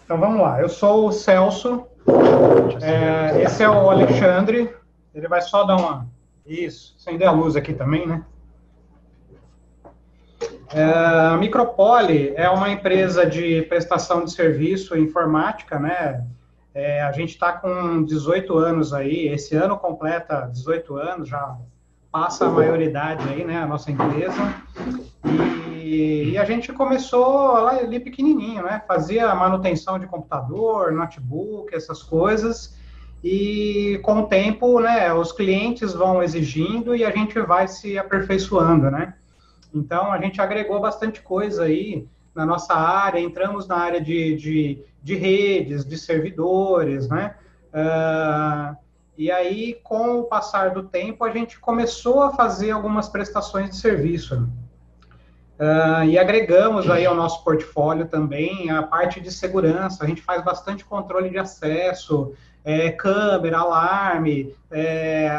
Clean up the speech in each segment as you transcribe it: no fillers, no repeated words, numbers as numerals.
Então vamos lá, eu sou o Celso, esse é o Alexandre, ele vai só dar uma... Isso, acender a luz aqui também, né? A Micropole é uma empresa de prestação de serviço informática, né? A gente está com 18 anos aí, esse ano completa 18 anos, já passa a maioridade aí, né, a nossa empresa. E a gente começou lá ali pequenininho, né? Fazia manutenção de computador, notebook, essas coisas. E com o tempo, né, os clientes vão exigindo e a gente vai se aperfeiçoando, né? Então, a gente agregou bastante coisa aí na nossa área, entramos na área de redes, de servidores, né? E aí, com o passar do tempo, a gente começou a fazer algumas prestações de serviço. E agregamos aí ao nosso portfólio também a parte de segurança. A gente faz bastante controle de acesso, câmera, alarme,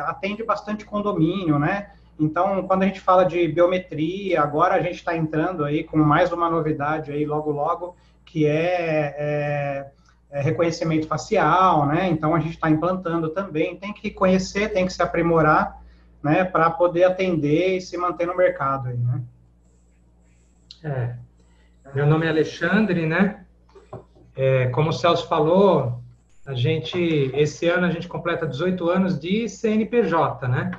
atende bastante condomínio, né? Então, quando a gente fala de biometria, agora a gente está entrando aí com mais uma novidade aí logo logo, que é reconhecimento facial, né? Então a gente está implantando também. Tem que conhecer, tem que se aprimorar, né? Para poder atender e se manter no mercado aí, né? Meu nome é Alexandre, né? Como o Celso falou, esse ano a gente completa 18 anos de CNPJ, né?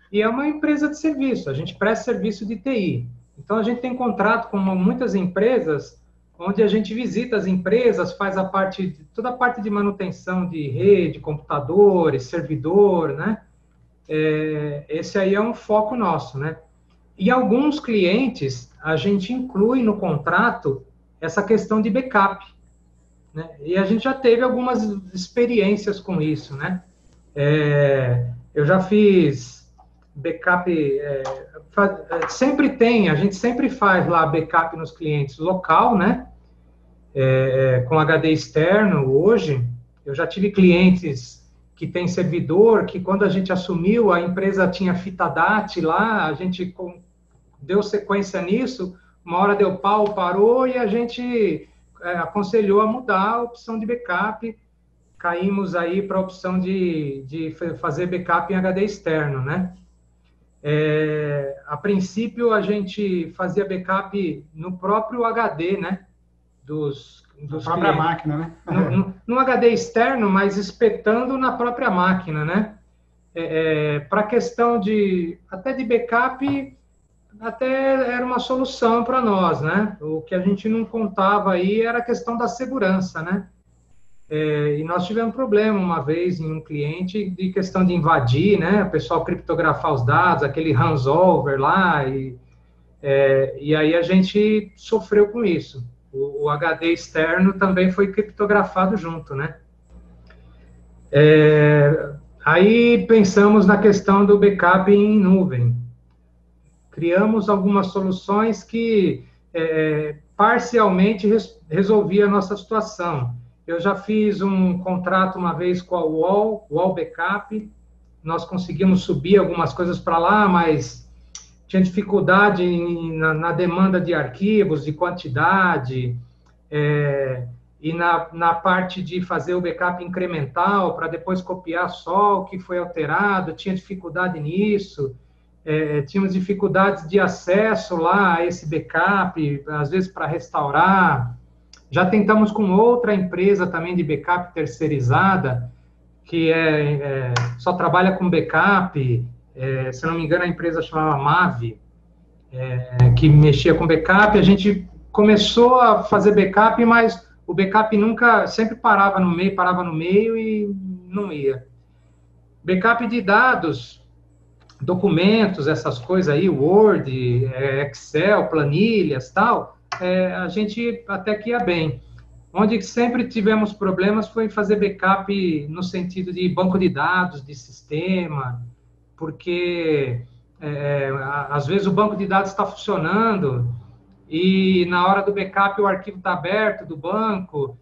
E é uma empresa de serviço, a gente presta serviço de TI. Então, a gente tem contrato com muitas empresas, onde a gente visita as empresas, faz toda a parte de manutenção de rede, computadores, servidor, né? Esse aí é um foco nosso, né? E alguns clientes, a gente inclui no contrato essa questão de backup, né? E a gente já teve algumas experiências com isso, né? Eu já fiz backup, a gente sempre faz lá backup nos clientes local, né? Com HD externo hoje. Eu já tive clientes que tem servidor, que quando a gente assumiu, a empresa tinha fita DAT lá, a gente deu sequência nisso, uma hora deu pau, parou, e a gente aconselhou a mudar a opção de backup, caímos aí para a opção de fazer backup em HD externo, né? A princípio, a gente fazia backup no próprio HD, né? Dos própria clientes. Máquina, né? No HD externo, mas espetando na própria máquina, né? Para a questão até de backup, até era uma solução para nós, né? O que a gente não contava aí era a questão da segurança, né? E nós tivemos um problema uma vez em um cliente de questão de invadir, né? O pessoal criptografar os dados, aquele ransomware lá, e aí a gente sofreu com isso. O HD externo também foi criptografado junto, né? Aí pensamos na questão do backup em nuvem. Criamos algumas soluções que parcialmente resolvia a nossa situação. Eu já fiz um contrato uma vez com a UOL Backup, nós conseguimos subir algumas coisas para lá, mas tinha dificuldade na demanda de arquivos, de quantidade, e na parte de fazer o backup incremental, para depois copiar só o que foi alterado, tinha dificuldade nisso. Tínhamos dificuldades de acesso lá a esse backup, às vezes para restaurar. Já tentamos com outra empresa também de backup terceirizada, que só trabalha com backup, se não me engano a empresa chamava Mavi, que mexia com backup. A gente começou a fazer backup, mas o backup sempre parava no meio e não ia. Backup de dados, documentos, essas coisas aí, Word, Excel, planilhas, tal, a gente até que ia bem. Onde sempre tivemos problemas foi fazer backup no sentido de banco de dados, de sistema, porque às vezes o banco de dados está funcionando e na hora do backup o arquivo está aberto do banco,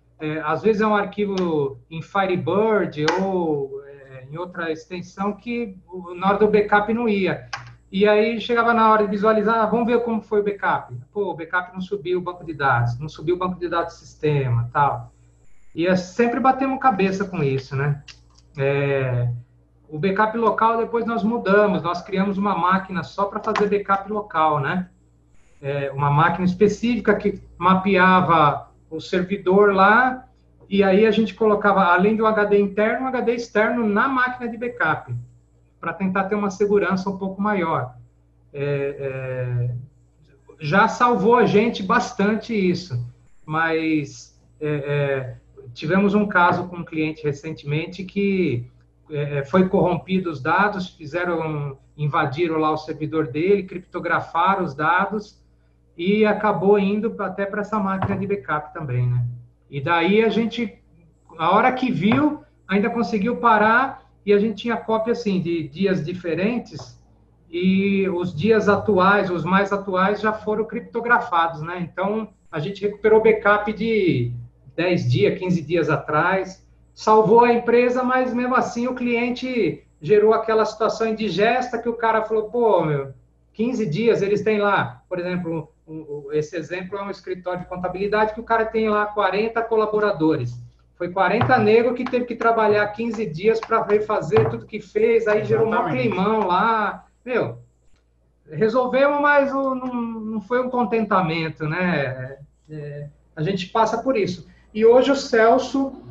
às vezes é um arquivo em Firebird ou em outra extensão que na hora do backup não ia. E aí chegava na hora de visualizar, vamos ver como foi o backup. Pô, o backup não subiu o banco de dados, não subiu o banco de dados do sistema, tal. E sempre batemos cabeça com isso, né? O backup local, depois nós mudamos, nós criamos uma máquina só para fazer backup local, né? Uma máquina específica que mapeava o servidor lá, e aí a gente colocava, além do HD interno, um HD externo na máquina de backup, para tentar ter uma segurança um pouco maior. Já salvou a gente bastante isso, mas tivemos um caso com um cliente recentemente que foi corrompido os dados, invadiram lá o servidor dele, criptografaram os dados e acabou indo até para essa máquina de backup também, né? E daí a gente, a hora que viu, ainda conseguiu parar e a gente tinha cópia assim de dias diferentes e os dias atuais, os mais atuais, já foram criptografados, né? Então a gente recuperou backup de 10 dias, 15 dias atrás, salvou a empresa, mas mesmo assim o cliente gerou aquela situação indigesta que o cara falou, pô, 15 dias eles têm lá, por exemplo, esse exemplo é um escritório de contabilidade que o cara tem lá 40 colaboradores. Foi 40 negros que teve que trabalhar 15 dias para refazer tudo que fez, aí gerou um climão lá. Resolvemos, mas não foi um contentamento, né? A gente passa por isso. E hoje o Celso,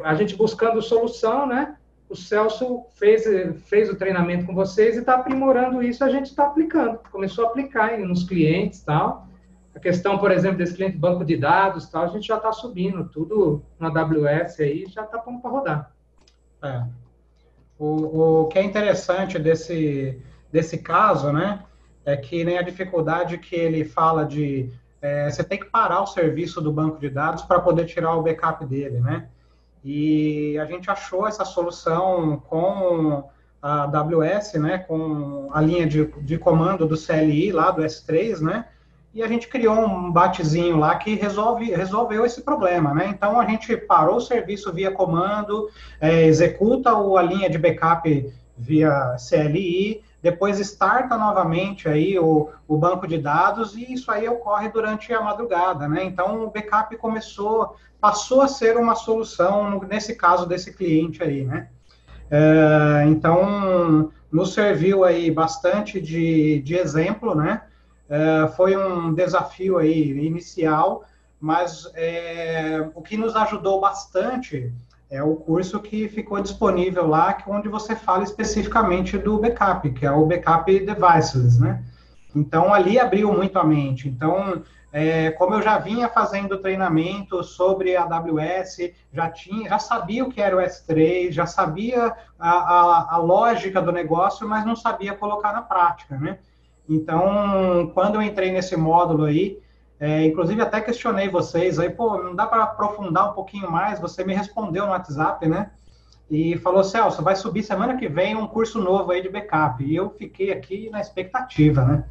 a gente buscando solução, né? O Celso fez o treinamento com vocês e está aprimorando isso, a gente está aplicando. Começou a aplicar nos clientes e tal. A questão, por exemplo, desse cliente banco de dados, tal, a gente já está subindo tudo na AWS aí, já está pronto para rodar. O que é interessante desse caso, né, é que nem a dificuldade que ele fala de você tem que parar o serviço do banco de dados para poder tirar o backup dele, né? E a gente achou essa solução com a AWS, né, com a linha de comando do CLI lá do S3, né? E a gente criou um batzinho lá que resolveu esse problema, né? Então, a gente parou o serviço via comando, executa a linha de backup via CLI, depois starta novamente aí o banco de dados e isso aí ocorre durante a madrugada, né? Então, o backup passou a ser uma solução, nesse caso desse cliente aí, né? Então, nos serviu aí bastante de exemplo, né? Foi um desafio aí inicial, mas o que nos ajudou bastante é o curso que ficou disponível lá, onde você fala especificamente do backup, que é o Backup Devices, né? Então, ali abriu muito a mente. Então, como eu já vinha fazendo treinamento sobre a AWS, já sabia o que era o S3, já sabia a lógica do negócio, mas não sabia colocar na prática, né? Então, quando eu entrei nesse módulo aí, inclusive até questionei vocês aí, pô, não dá para aprofundar um pouquinho mais? Você me respondeu no WhatsApp, né? E falou, Celso, vai subir semana que vem um curso novo aí de backup. E eu fiquei aqui na expectativa, né?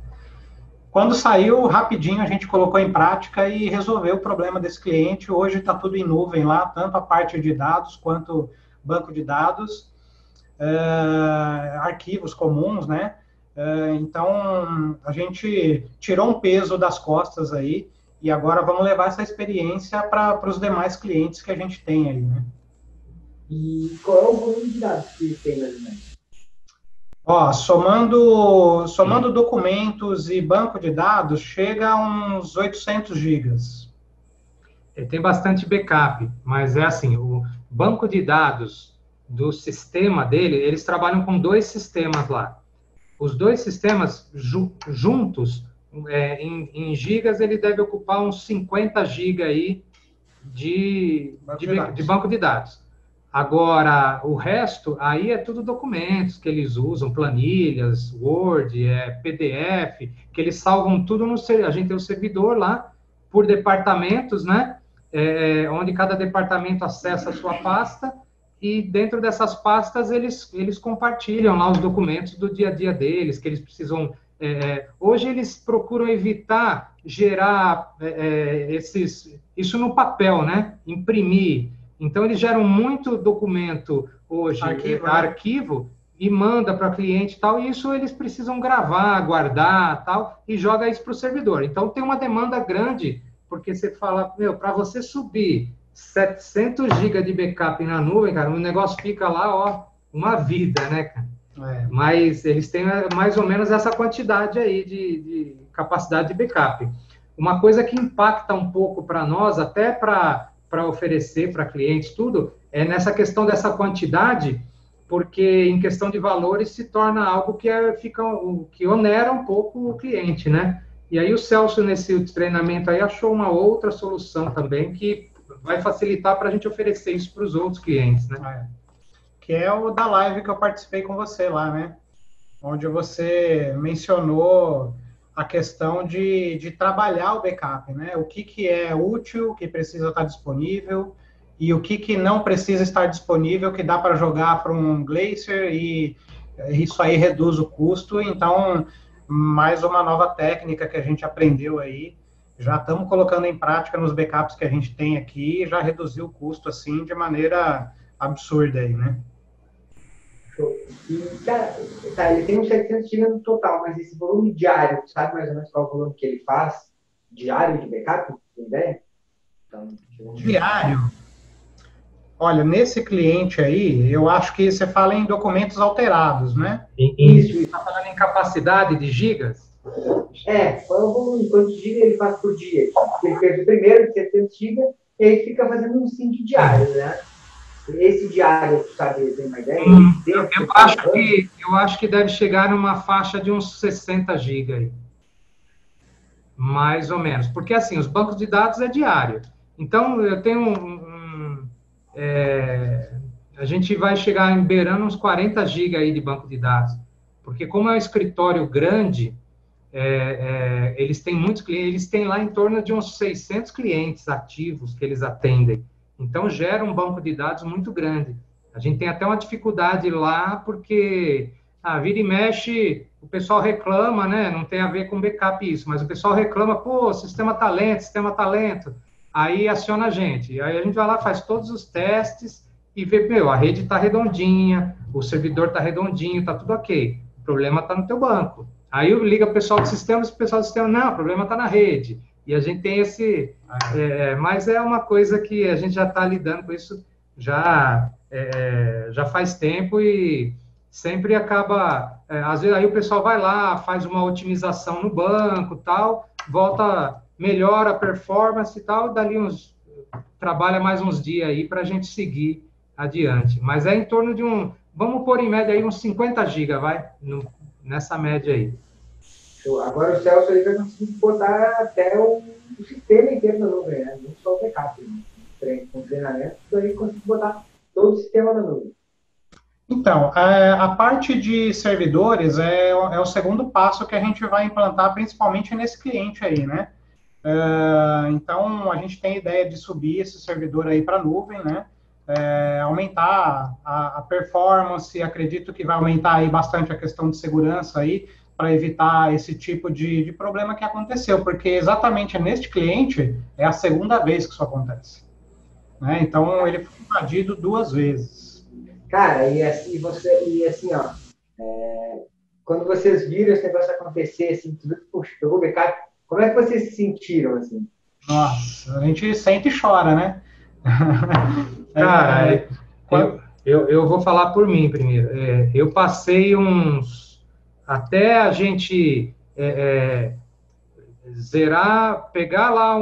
Quando saiu, rapidinho a gente colocou em prática e resolveu o problema desse cliente. Hoje está tudo em nuvem lá, tanto a parte de dados quanto banco de dados, arquivos comuns, né? Então, a gente tirou um peso das costas aí e agora vamos levar essa experiência para os demais clientes que a gente tem aí, né? E qual é o volume de dados que tem mais ou menos? Somando documentos e banco de dados, chega a uns 800 gigas. Tem bastante backup, mas é assim, o banco de dados do sistema dele, eles trabalham com 2 sistemas lá. Os 2 sistemas juntos, em gigas, ele deve ocupar uns 50 gigas aí de banco de dados. Agora, o resto, aí é tudo documentos que eles usam, planilhas, Word, PDF, que eles salvam tudo a gente tem o servidor lá, por departamentos, né? Onde cada departamento acessa a sua pasta, e dentro dessas pastas eles compartilham lá os documentos do dia a dia deles, que eles precisam... hoje eles procuram evitar gerar isso no papel, né? Imprimir. Então, eles geram muito documento hoje, arquivo e manda para o cliente e tal, e isso eles precisam gravar, guardar tal, e joga isso para o servidor. Então, tem uma demanda grande, porque você fala, para você subir 700 GB de backup na nuvem, cara, o negócio fica lá, ó, uma vida, né, cara? Mas eles têm mais ou menos essa quantidade aí de capacidade de backup. Uma coisa que impacta um pouco para nós, até para oferecer para clientes, tudo, é nessa questão dessa quantidade, porque em questão de valores se torna algo que onera um pouco o cliente, né? E aí o Celso, nesse treinamento aí, achou uma outra solução também que vai facilitar para a gente oferecer isso para os outros clientes, né? Que é o da live que eu participei com você lá, né? Onde você mencionou a questão de trabalhar o backup, né? O que é útil, que precisa estar disponível, e o que não precisa estar disponível, que dá para jogar para um Glacier, e isso aí reduz o custo. Então, mais uma nova técnica que a gente aprendeu aí, já estamos colocando em prática nos backups que a gente tem aqui, e já reduziu o custo, assim, de maneira absurda aí, né? Show. E, cara, tá, ele tem uns 700 GB no total, mas esse volume diário, sabe mais ou menos qual é o volume que ele faz diário de backup? Tem ideia? Então, Diário? Olha, nesse cliente aí, eu acho que você fala em documentos alterados, né? Isso. Está falando em capacidade de gigas? Qual é o volume? Quantos gigas ele faz por dia? Ele fez o primeiro de 700 GB e aí fica fazendo uns 5 diários, né? Esse diário, sabe, tem uma ideia? Eu acho que deve chegar numa faixa de uns 60 GB aí. Mais ou menos. Porque, assim, os bancos de dados é diário. Então, eu tenho a gente vai chegar beirando uns 40 GB aí de banco de dados. Porque como é um escritório grande, eles têm muitos clientes, eles têm lá em torno de uns 600 clientes ativos que eles atendem. Então, gera um banco de dados muito grande. A gente tem até uma dificuldade lá, porque vira e mexe, o pessoal reclama, né? Não tem a ver com backup isso, mas o pessoal reclama, pô, sistema tá lento. Aí aciona a gente. Aí a gente vai lá, faz todos os testes e vê, a rede está redondinha, o servidor está redondinho, está tudo ok. O problema está no teu banco. Aí liga o pessoal do sistema, não, o problema está na rede. E a gente tem mas é uma coisa que a gente já está lidando com isso já faz tempo e sempre acaba... às vezes aí o pessoal vai lá, faz uma otimização no banco, tal, volta, melhora a performance e tal, trabalha mais uns dias aí para a gente seguir adiante. Mas é em torno de vamos pôr em média aí uns 50 GB, nessa média aí. Agora o Celso ele vai conseguir botar até o sistema inteiro na nuvem, né? Não só o backup. Com treinamento, daí consegue botar todo o sistema na nuvem. Então, a parte de servidores é o segundo passo que a gente vai implantar, principalmente nesse cliente aí, né? Então, a gente tem a ideia de subir esse servidor aí para a nuvem, né? Aumentar a performance, acredito que vai aumentar aí bastante a questão de segurança aí, para evitar esse tipo de problema que aconteceu, porque exatamente neste cliente é a segunda vez que isso acontece. Né? Então, ele foi invadido 2 vezes. Cara, e assim, ó, quando vocês viram esse negócio acontecer, assim, tudo que pegou o backup, como é que vocês se sentiram, assim? Nossa, a gente sente e chora, né? Cara, eu vou falar por mim primeiro. Eu passei até a gente zerar, pegar lá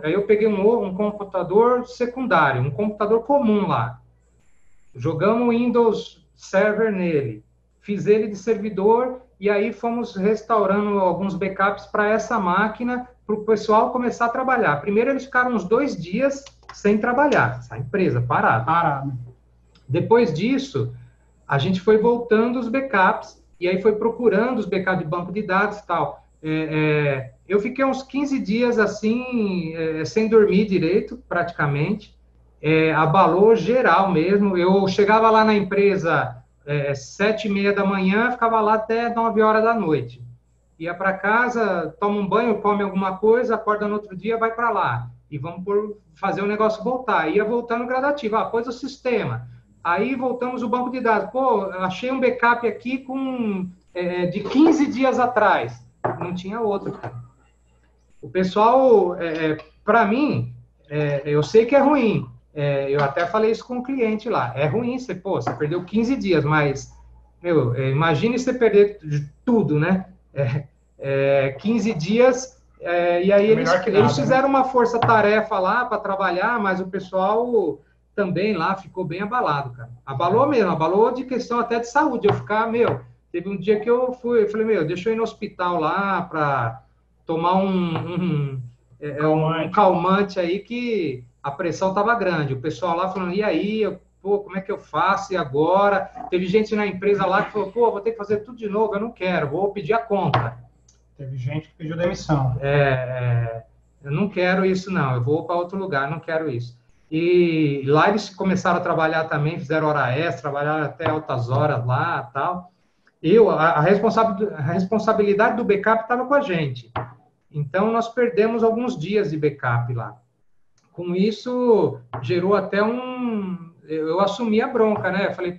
aí eu peguei um computador secundário, um computador comum lá. Jogamos o Windows Server nele, fiz ele de servidor e aí fomos restaurando alguns backups para essa máquina, para o pessoal começar a trabalhar. Primeiro eles ficaram uns 2 dias sem trabalhar, essa empresa parada. Depois disso, a gente foi voltando os backups e aí foi procurando os backups de banco de dados e tal. Eu fiquei uns 15 dias assim, sem dormir direito, praticamente. Abalou geral mesmo. Eu chegava lá na empresa 7h30 da manhã, ficava lá até 9 horas da noite. Ia para casa, toma um banho, come alguma coisa, acorda no outro dia, vai para lá. E vamos fazer o negócio voltar. Ia voltando gradativo. Pôs o sistema. Aí voltamos o banco de dados. Pô, achei um backup aqui de 15 dias atrás. Não tinha outro, cara. O pessoal, para mim, eu sei que é ruim. Eu até falei isso com o cliente lá. É ruim, você perdeu 15 dias, mas, imagine você perder tudo, né? 15 dias, e aí eles fizeram uma força-tarefa lá para trabalhar, mas o pessoal também lá ficou bem abalado, cara. Abalou mesmo, abalou de questão até de saúde. Teve um dia que eu falei, deixa eu ir no hospital lá para tomar um calmante aí, que a pressão estava grande. O pessoal lá falando, e aí, como é que eu faço? E agora? Teve gente na empresa lá que falou, vou ter que fazer tudo de novo, eu não quero, vou pedir a conta. Teve gente que pediu demissão. Eu não quero isso, não, eu vou para outro lugar, não quero isso. E lá eles começaram a trabalhar também, fizeram hora extra, trabalharam até altas horas lá, tal. A responsabilidade do backup estava com a gente. Então, nós perdemos alguns dias de backup lá. Com isso, gerou até eu assumi a bronca, né? Eu falei,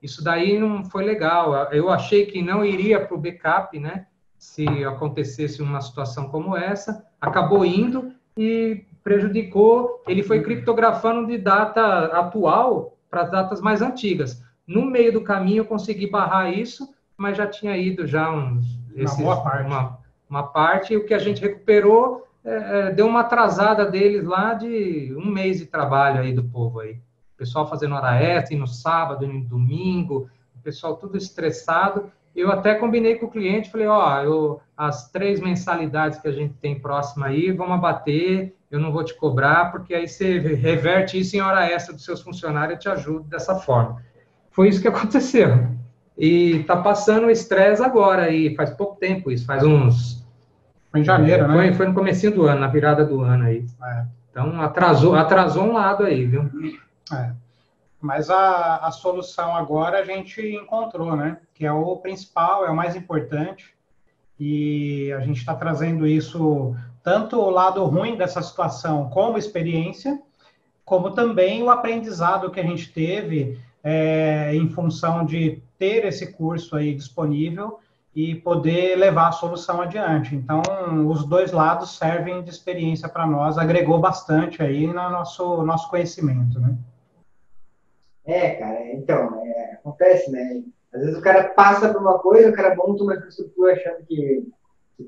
isso daí não foi legal. Eu achei que não iria para o backup, né? Se acontecesse uma situação como essa. Acabou indo e prejudicou. Ele foi criptografando de data atual para as datas mais antigas. No meio do caminho, eu consegui barrar isso, mas já tinha ido uma parte, e o que a gente recuperou deu uma atrasada deles lá de 1 mês de trabalho aí do povo aí. O pessoal fazendo hora extra, e no sábado, e no domingo, o pessoal tudo estressado. Eu até combinei com o cliente, falei, as 3 mensalidades que a gente tem próxima aí, vamos abater, eu não vou te cobrar, porque aí você reverte isso em hora extra dos seus funcionários, eu te ajudo dessa forma. Foi isso que aconteceu. E tá passando o estresse agora, e faz pouco tempo isso, faz uns... Foi em janeiro, né? Foi no comecinho do ano, na virada do ano aí. Então, atrasou um lado aí, viu? Mas a solução agora a gente encontrou, né? Que é o principal, é o mais importante. E a gente está trazendo isso, tanto o lado ruim dessa situação como experiência, como também o aprendizado que a gente teve em função de ter esse curso aí disponível e poder levar a solução adiante. Então, os dois lados servem de experiência para nós, agregou bastante aí no nosso conhecimento, né? Cara, então, acontece, né? Às vezes o cara passa por uma coisa, o cara monta uma infraestrutura achando que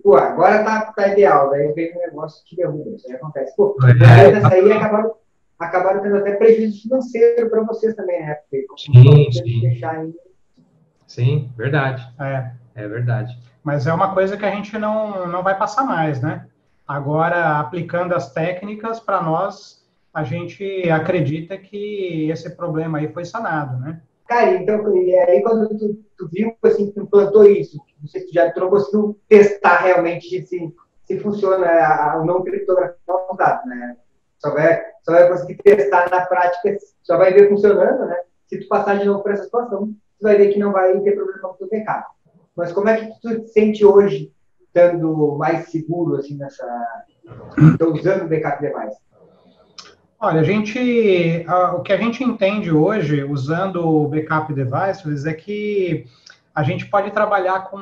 agora tá ideal, daí vem um negócio que derruba, isso aí acontece. Dessa aí acabaram tendo até prejuízo financeiro para vocês também, né? Porque Sim, verdade. É verdade. Mas é uma coisa que a gente não vai passar mais, né? Agora, aplicando as técnicas, para nós, a gente acredita que esse problema aí foi sanado, né? Cara, então, aí quando tu viu, assim, tu implantou isso, você já conseguiu testar realmente se funciona o não criptografia os dados, né? Só vai conseguir testar na prática, só vai ver funcionando, né? Se tu passar de novo por essa situação, tu vai ver que não vai ter problema com o teu backup. Mas como é que tu te sente hoje, estando mais seguro, assim, usando o backup device? Olha, o que a gente entende hoje, usando o backup devices, é que a gente pode trabalhar com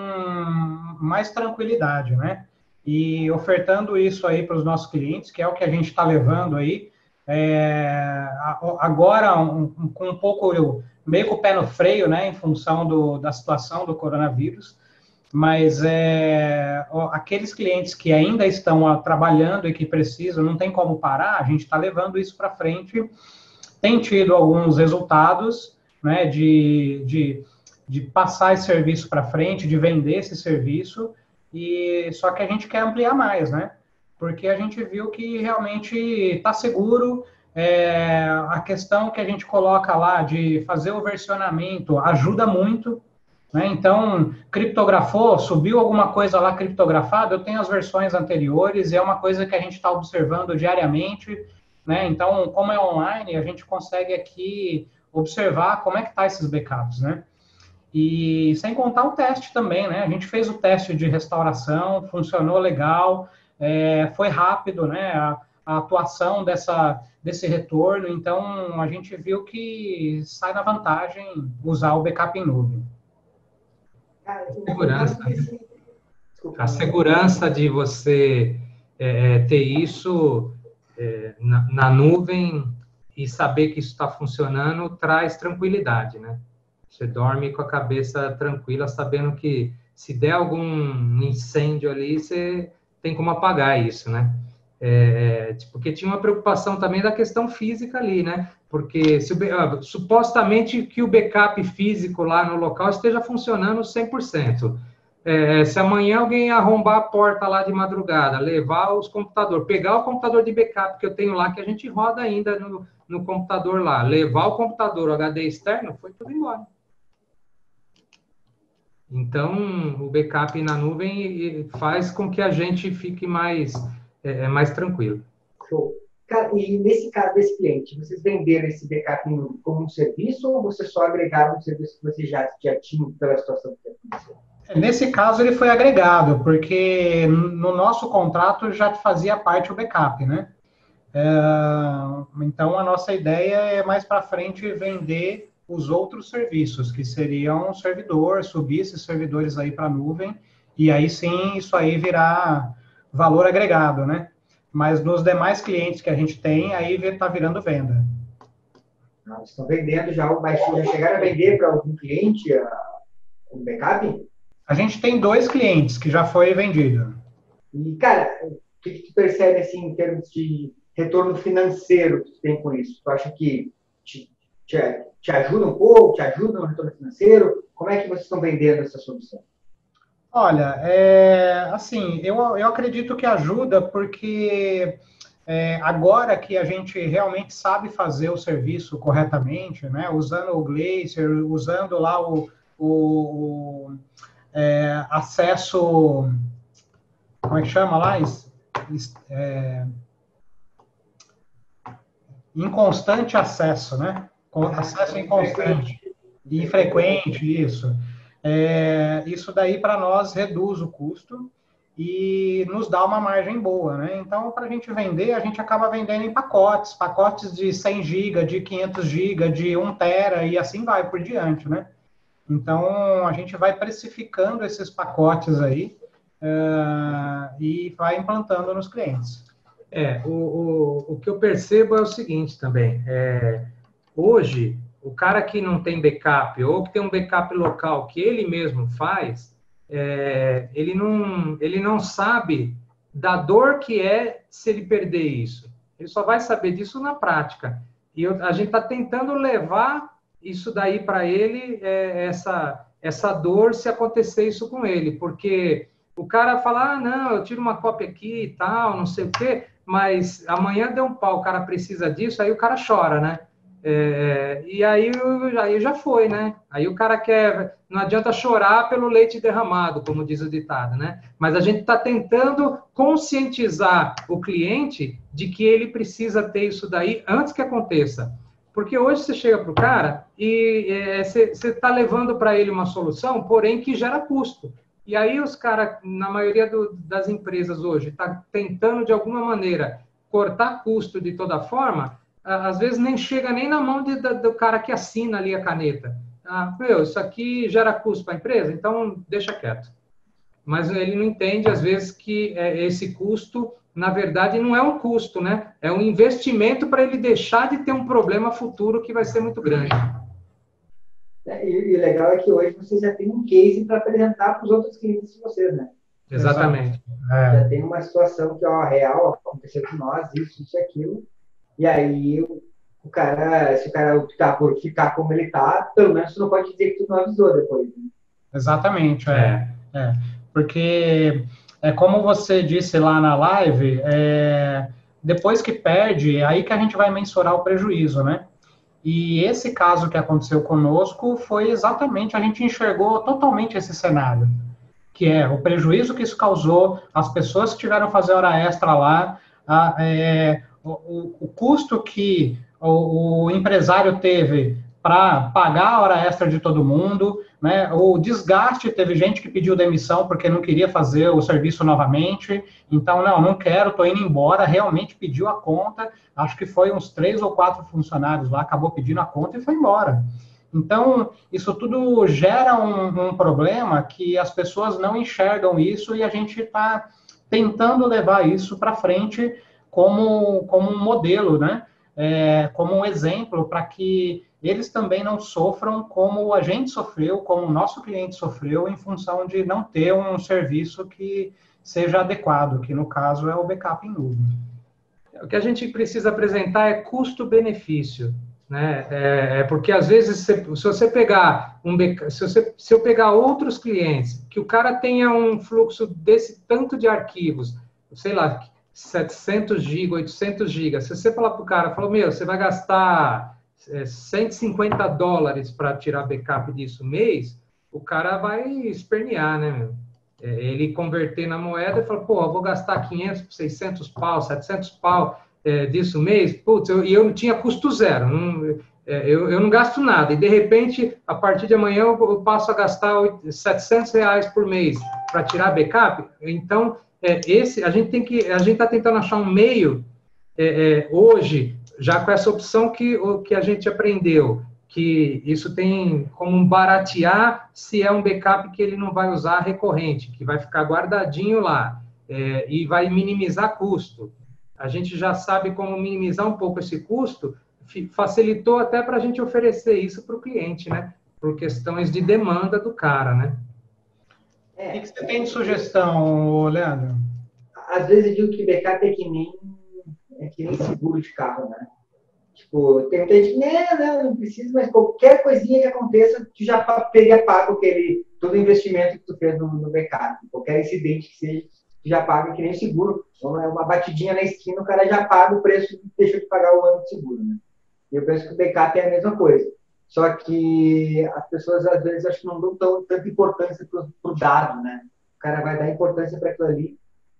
mais tranquilidade, né? E ofertando isso aí para os nossos clientes, que é o que a gente está levando aí, agora com um pouco, meio com o pé no freio, né, em função da situação do coronavírus, mas aqueles clientes que ainda estão trabalhando e que precisam, não tem como parar, a gente está levando isso para frente, tem tido alguns resultados, né, de passar esse serviço para frente, de vender esse serviço, só que a gente quer ampliar mais, né, porque a gente viu que realmente está seguro. A questão que a gente coloca lá de fazer o versionamento ajuda muito, né? Então, criptografou, subiu alguma coisa lá criptografada, eu tenho as versões anteriores, e é uma coisa que a gente está observando diariamente, né? Então, como é online, a gente consegue aqui observar como é que está esses backups, né? E sem contar o teste também, né? A gente fez o teste de restauração, funcionou legal, foi rápido, né? A atuação desse retorno, então a gente viu que sai na vantagem usar o backup em nuvem. A segurança de você ter isso na nuvem e saber que isso está funcionando traz tranquilidade, né? Você dorme com a cabeça tranquila, sabendo que se der algum incêndio ali, você tem como apagar isso, né? Porque tinha uma preocupação também da questão física ali, né? Porque supostamente que o backup físico lá no local esteja funcionando 100%. Se amanhã alguém arrombar a porta lá de madrugada, levar os computadores, pegar o computador de backup que eu tenho lá, que a gente roda ainda no computador lá, levar o computador, o HD externo, foi tudo embora. Então, o backup na nuvem faz com que a gente fique mais tranquilo. Show. Cara, e nesse caso desse cliente, vocês venderam esse backup como um serviço ou vocês só agregaram um serviço que vocês já tinham pela situação que aconteceu? Nesse caso, ele foi agregado, porque no nosso contrato já fazia parte o backup, né? Então, a nossa ideia é mais para frente vender os outros serviços, que seriam um servidor, subir esses servidores aí para a nuvem, e aí sim, isso aí virar valor agregado, né? Mas nos demais clientes que a gente tem, aí está virando venda. Vocês estão vendendo já chegaram a vender para algum cliente um backup? A gente tem 2 clientes que já foi vendido. E, cara, o que tu percebe, assim, em termos de retorno financeiro que tu tem com isso? Tu acha que te ajuda um pouco? Te ajuda no retorno financeiro? Como é que vocês estão vendendo essa solução? Olha, assim, eu acredito que ajuda porque agora que a gente realmente sabe fazer o serviço corretamente, né, usando o Glacier, usando lá o acesso, como é que chama lá? Inconstante acesso, né? Acesso inconstante e frequente, isso. Isso daí para nós reduz o custo e nos dá uma margem boa, né? Então, para a gente vender, a gente acaba vendendo em pacotes de 100 GB, de 500 GB, de 1 tera e assim vai por diante, né? Então, a gente vai precificando esses pacotes aí e vai implantando nos clientes. O que eu percebo é o seguinte também, hoje, o cara que não tem backup ou que tem um backup local que ele mesmo faz, ele não sabe da dor que é se ele perder isso. Ele só vai saber disso na prática. E a gente está tentando levar isso daí para ele, essa dor, se acontecer isso com ele. Porque o cara fala, não, eu tiro uma cópia aqui e tal, não sei o quê, mas amanhã deu um pau, o cara precisa disso, aí o cara chora, né? E aí já foi, né? Aí o cara não adianta chorar pelo leite derramado, como diz o ditado, né? Mas a gente está tentando conscientizar o cliente de que ele precisa ter isso daí antes que aconteça. Porque hoje você chega para o cara e você está levando para ele uma solução, porém que gera custo. E aí os caras, na maioria das empresas hoje, está tentando de alguma maneira cortar custo de toda forma, às vezes nem chega nem na mão do cara que assina ali a caneta. Isso aqui gera custo para a empresa, então deixa quieto. Mas ele não entende, às vezes, que esse custo, na verdade, não é um custo, né? É um investimento para ele deixar de ter um problema futuro que vai ser muito grande. E o legal é que hoje vocês já têm um case para apresentar para os outros clientes de vocês, né? Exatamente. Já tem uma situação que, real, aconteceu com nós, isso e aquilo. E aí, se o cara optar por ficar como ele está, pelo menos você não pode dizer que tu não avisou depois. Né? Exatamente, porque, como você disse lá na live, depois que perde, é aí que a gente vai mensurar o prejuízo, né? E esse caso que aconteceu conosco foi exatamente, a gente enxergou totalmente esse cenário, que é o prejuízo que isso causou, as pessoas que tiveram que fazer hora extra lá, o custo que o empresário teve para pagar a hora extra de todo mundo, né? O desgaste, teve gente que pediu demissão porque não queria fazer o serviço novamente, então, não quero, estou indo embora, realmente pediu a conta, acho que foi uns 3 ou 4 funcionários lá, acabou pedindo a conta e foi embora. Então, isso tudo gera um problema que as pessoas não enxergam isso e a gente está tentando levar isso para frente como um modelo, né? Como um exemplo para que eles também não sofram como a gente sofreu, como o nosso cliente sofreu, em função de não ter um serviço que seja adequado, que no caso é o backup em nuvem. O que a gente precisa apresentar é custo-benefício, né? Porque às vezes, se você pegar se eu pegar outros clientes, que o cara tenha um fluxo desse tanto de arquivos, sei lá, 700 GB, 800 GB, se você falar para o cara, meu, você vai gastar $150 para tirar backup disso mês, o cara vai espernear, né, meu? Ele converter na moeda e falar, pô, eu vou gastar 500, 600 pau, 700 pau disso mês, putz, eu tinha custo zero, eu não gasto nada, e de repente, a partir de amanhã, eu passo a gastar R$700 por mês para tirar backup. Então, a gente está tentando achar um meio, hoje, já com essa opção que a gente aprendeu, que isso tem como baratear se é um backup que ele não vai usar recorrente, que vai ficar guardadinho lá, e vai minimizar custo. A gente já sabe como minimizar um pouco esse custo, facilitou até para a gente oferecer isso para o cliente, né? Por questões de demanda do cara, né? O que você tem de sugestão, Leandro? Às vezes eu digo que backup é que nem seguro de carro, né? Tipo, tem muita gente que não precisa, mas qualquer coisinha que aconteça, tu já teria pago todo o investimento que tu fez no backup. Qualquer incidente que seja, tu já paga que nem seguro. Então, é uma batidinha na esquina, o cara já paga o preço e deixa de pagar o ano de seguro, né? E eu penso que o backup é a mesma coisa. Só que as pessoas, às vezes, acho que não dão tanta importância para o dado, né? O cara vai dar importância para aquilo ali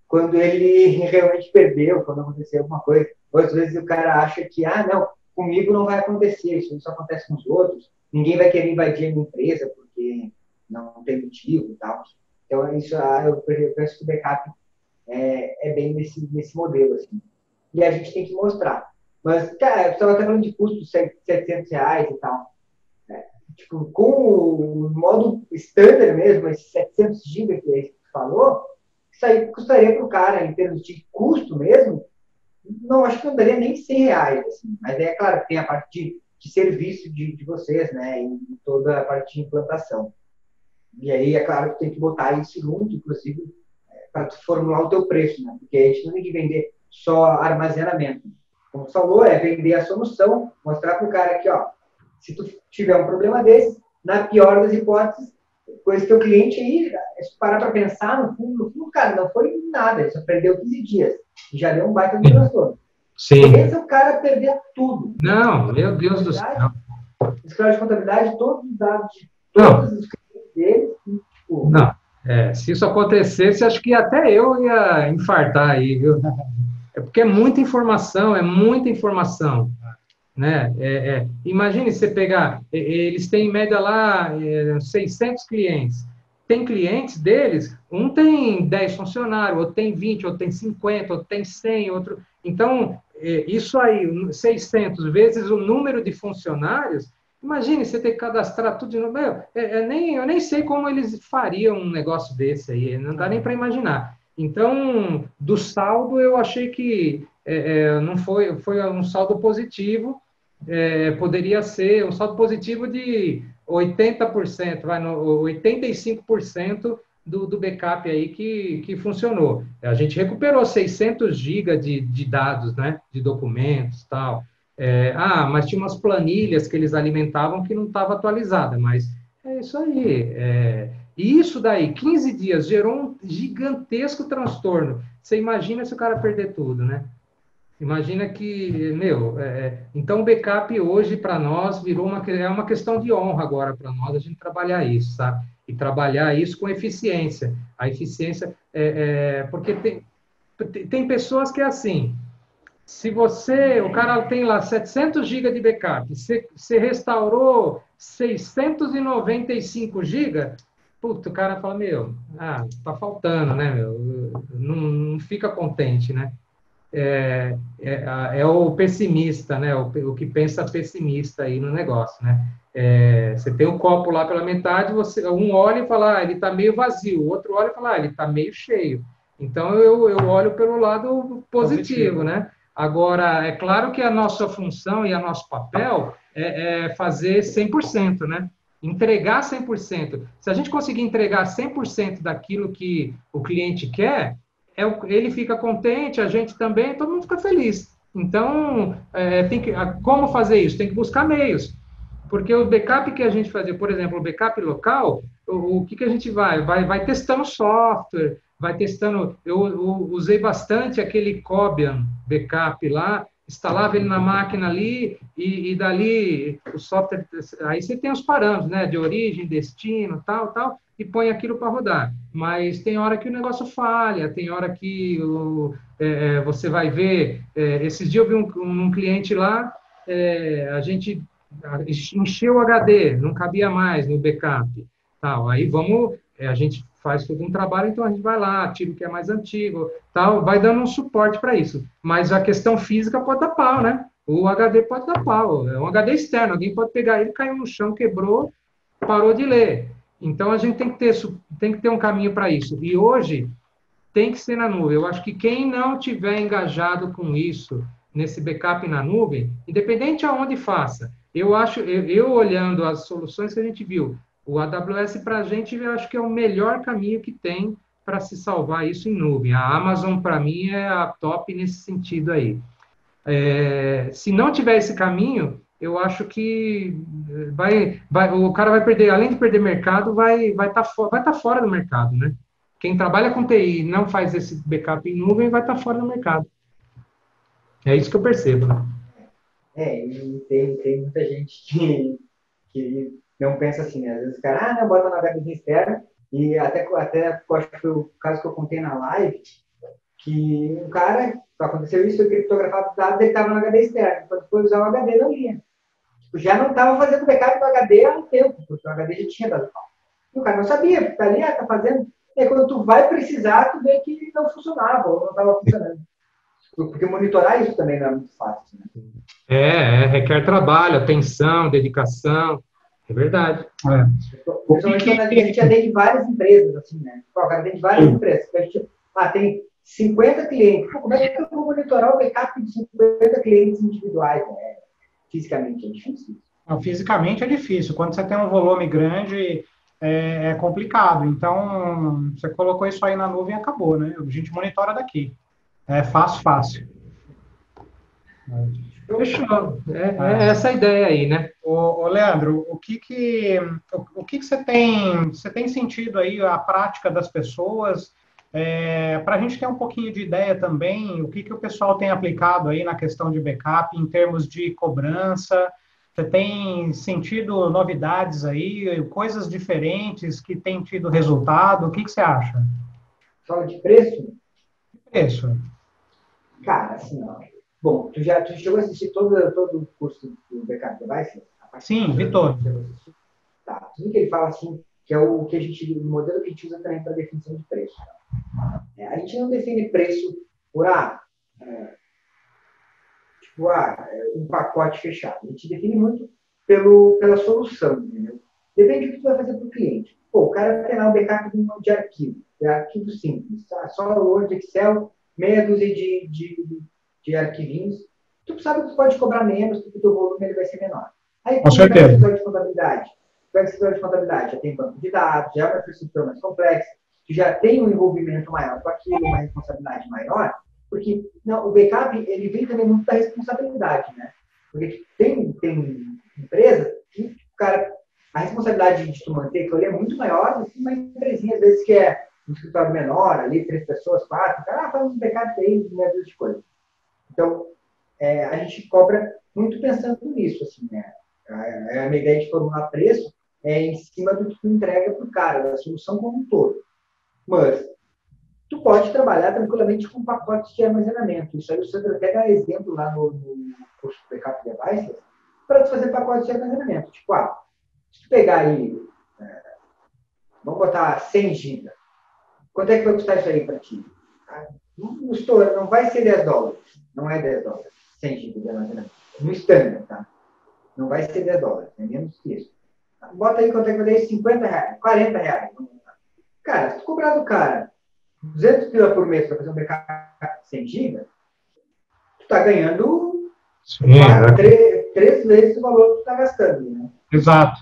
quando ele realmente perdeu, quando aconteceu alguma coisa. Ou às vezes o cara acha que, não, comigo não vai acontecer, isso só acontece com os outros, ninguém vai querer invadir a minha empresa porque não tem motivo e tal. Então, isso, eu penso que o backup é bem nesse modelo, assim. E a gente tem que mostrar. Mas, cara, eu estava até falando de custo de R$700 e tal. Tipo, com o modo standard mesmo, esses 700 GB que a gente falou, isso aí custaria para o cara, em termos de custo mesmo, não, acho que não daria nem R$100, assim. Mas é claro que tem a parte de serviço de vocês, né? E toda a parte de implantação. E aí, é claro que tem que botar isso junto, inclusive, para formular o teu preço, né? Porque a gente não tem que vender só armazenamento. Como você falou, é vender a solução, mostrar para o cara que, ó, se tu tiver um problema desse, na pior das hipóteses, coisa que o cliente aí, se parar para pensar, no fundo, cara, não foi nada, ele só perdeu 15 dias. E já deu um baita de transtorno. Sim. Pensa o cara perder tudo. Não, meu Deus do céu. Escola de contabilidade, todos os dados de todos os clientes dele. Tipo... Não, se isso acontecesse, acho que até eu ia infartar aí, viu? É porque é muita informação, né? Imagine você pegar, eles têm em média lá 600 clientes. Tem clientes deles, um tem 10 funcionários, outro tem 20, outro tem 50, outro tem 100, outro... Então, isso aí, 600 vezes o número de funcionários, imagine você ter que cadastrar tudo de novo. Eu nem sei como eles fariam um negócio desse aí, não dá nem para imaginar. Então, do saldo, eu achei que não foi um saldo positivo, poderia ser um saldo positivo de 80%, 85% do backup aí que funcionou. A gente recuperou 600 GB de dados, né, de documentos e tal. Mas tinha umas planilhas que eles alimentavam que não estava atualizada, mas é isso aí. E isso daí, 15 dias, gerou um gigantesco transtorno. Você imagina se o cara perder tudo, né? Imagina que, então o backup hoje para nós virou uma questão de honra agora para nós, a gente trabalhar isso, sabe? E trabalhar isso com eficiência. A eficiência, porque tem pessoas que é assim, se o cara tem lá 700 GB de backup, você restaurou 695 GB, puta, o cara fala, tá faltando, né, não fica contente, né? É o pessimista, né? O que pensa pessimista aí no negócio, né? Você tem o copo lá pela metade, um olha e fala, ele está meio vazio, o outro olha e fala, ele está meio cheio. Então, eu olho pelo lado positivo, né? Agora, é claro que a nossa função e o nosso papel é fazer 100%, né? Entregar 100%. Se a gente conseguir entregar 100% daquilo que o cliente quer, ele fica contente, a gente também, todo mundo fica feliz. Então, como fazer isso? Tem que buscar meios. Porque o backup que a gente fazia, por exemplo, o backup local, o que a gente vai testando software, vai testando. Eu usei bastante aquele Cobian backup lá, instalava ele na máquina ali e dali o software. Aí você tem os parâmetros, né, de origem, destino, tal, e põe aquilo para rodar. Mas tem hora que o negócio falha, tem hora que você vai ver. Esses dias eu vi um cliente lá, a gente encheu o HD, não cabia mais no backup. Tal. Aí a gente faz todo um trabalho, então a gente vai lá, tira o que é mais antigo, tal, vai dando um suporte para isso. Mas a questão física pode dar pau, né? O HD pode dar pau, é um HD externo, alguém pode pegar ele, caiu no chão, quebrou, parou de ler. Então a gente tem que ter um caminho para isso. E hoje tem que ser na nuvem. Eu acho que quem não tiver engajado com isso, nesse backup na nuvem, independente aonde faça, eu olhando as soluções que a gente viu, o AWS para a gente, eu acho que é o melhor caminho que tem para se salvar isso em nuvem. A Amazon, para mim, é a top nesse sentido aí. Se não tiver esse caminho, eu acho que o cara vai perder, além de perder mercado, vai estar fora do mercado, né? Quem trabalha com TI e não faz esse backup em nuvem vai estar fora do mercado. É isso que eu percebo, né? E tem muita gente que não pensa assim, né? Às vezes o cara, não, bota no HD externo, e até acho que foi o caso que eu contei na live, que um cara, aconteceu isso, foi criptografado os dados, ele estava no HD externo, quando foi usar o HD não ia. Tipo, já não estava fazendo backup do HD há um tempo, porque o HD já tinha dado pau. E o cara não sabia, porque tá ali, tá fazendo. E aí, quando tu vai precisar, tu vê que não funcionava, ou não estava funcionando. Porque monitorar isso também não é muito fácil, né? Requer trabalho, atenção, dedicação. É verdade. Principalmente quando a gente atende várias empresas, assim, né? O cara atende várias empresas. A gente tem 50 clientes. Como é que eu vou monitorar o backup de 50 clientes individuais? Né? Fisicamente é difícil. Não, fisicamente é difícil. Quando você tem um volume grande, é complicado. Então, você colocou isso aí na nuvem e acabou, né? A gente monitora daqui. É fácil. Fechou. Essa a ideia aí, né? Ô, Leandro, o que você tem sentido aí a prática das pessoas, para a gente ter um pouquinho de ideia também, o que o pessoal tem aplicado aí na questão de backup em termos de cobrança? Você tem sentido novidades aí, coisas diferentes que têm tido resultado? O que você acha? Fala de preço? Preço. Cara, assim, ó. Bom, tu chegou a assistir todo o curso do Backup Device? Sim, vi todo. Tá. Tudo que ele fala, assim, que é o modelo que a gente usa também para definição de preço. A gente não define preço por, um pacote fechado. A gente define muito pela solução, entendeu? Depende do que tu vai fazer para o cliente. Pô, o cara tem lá um backup de arquivo simples, tá? Só Word, Excel, meia dúzia de arquivinhos. Tu sabe que tu pode cobrar menos, porque o teu volume ele vai ser menor. Aí, com certeza. Pega escritório de contabilidade, já tem banco de dados, já é uma infraestrutura mais complexa, tu já tem um envolvimento maior com aquilo, uma responsabilidade maior, porque o backup ele vem também muito da responsabilidade, né? Porque tem empresa que, cara, a responsabilidade de tu manter aquilo ali é muito maior do que uma empresinha, às vezes, que é um escritório menor, ali, 3 pessoas, 4, faz um backup aí, meia dúzia de coisas. Então, a gente cobra muito pensando nisso, assim, né? A minha ideia de formular preço é em cima do que tu entrega para o cara, da solução como um todo. Mas, tu pode trabalhar tranquilamente com pacotes de armazenamento. Isso aí o Sandro até dá exemplo lá no curso Backup Devices, para tu fazer pacotes de armazenamento. Tipo, se tu pegar aí, vamos botar 100 GB. Quanto é que vai custar isso aí para ti? No store, não vai ser $10. Não é $10. 100 GB de armazenamento. No standard, tá? Não vai ser $10. É menos que isso. Bota aí quanto é que vai dar? R$50, R$40. Cara, se tu cobrar do cara 200 pila por mês para fazer um backup de 100 GB, tu está ganhando três vezes o valor que tu está gastando, né? Exato.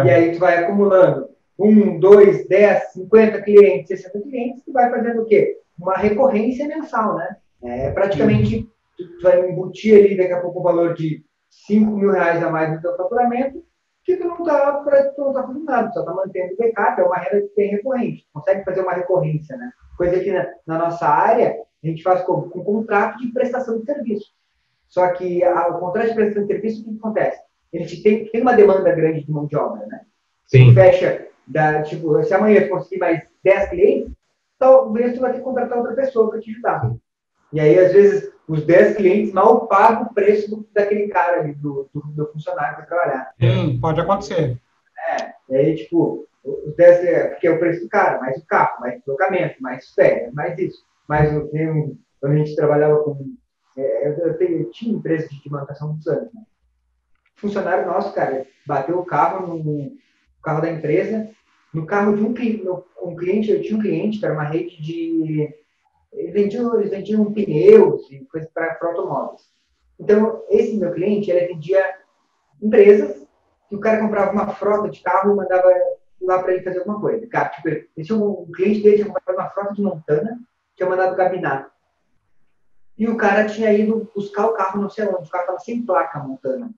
E aí tu vai acumulando 1, 2, 10, 50 clientes, 60 clientes, tu vai fazendo o quê? Uma recorrência mensal, né? Praticamente, tu vai embutir ali daqui a pouco o valor de 5 mil reais a mais no teu faturamento, que tu não tá fazendo nada, tu só tá mantendo o backup, é uma renda que tem recorrente, tu consegue fazer uma recorrência, né? Coisa que na nossa área, a gente faz com contrato de prestação de serviço. Só que o contrato de prestação de serviço, o que acontece? Ele tem uma demanda grande de mão de obra, né? Sim. Se fecha, se amanhã tu conseguir mais 10 clientes, talvez tu vai ter que contratar outra pessoa para te ajudar. E aí, às vezes, os 10 clientes mal pagam o preço daquele cara ali, do funcionário para trabalhar. Sim, pode acontecer. E aí, tipo, os 10, porque é o preço do cara, mais o carro, mais deslocamento, mais férias, mais isso. Quando a gente trabalhava com... eu tinha empresa de manutenção muitos anos, né? Funcionário nosso, cara, bateu o carro no carro da empresa, no carro de um cliente, eu tinha um cliente que era uma rede de... Eles vendiam pneus e coisas para automóveis. Então, esse meu cliente, ele atendia empresas que o cara comprava uma frota de carro e mandava lá para ele fazer alguma coisa. Cara, tipo, um cliente dele tinha comprado uma frota de Montana, tinha mandado gabinar. E o cara tinha ido buscar o carro não sei onde, o carro estava sem placa Montana.